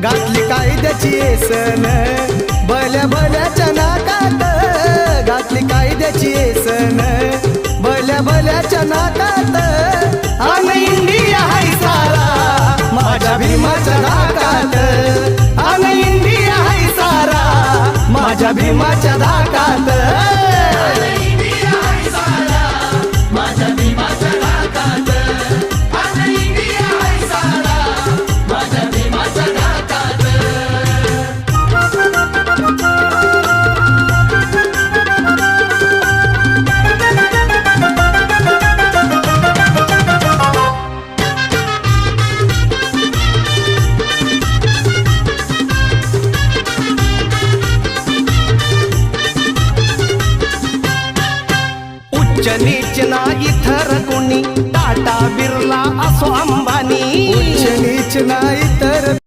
घातली कायद्याची येसन भल्या भल्याच्या नाकात, घातली कायद्याची येसन भल्या भल्याच्या नाकात. अन इंडिया हाय सारा माझ्या भीमाच्या धाकात, अन इंडिया हाय सारा माझ्या भीमाच्या धाकात. उच्च नीच ना इथर कोणी, टाटा बिर्ला असो अंबानी. उच्च नीच ना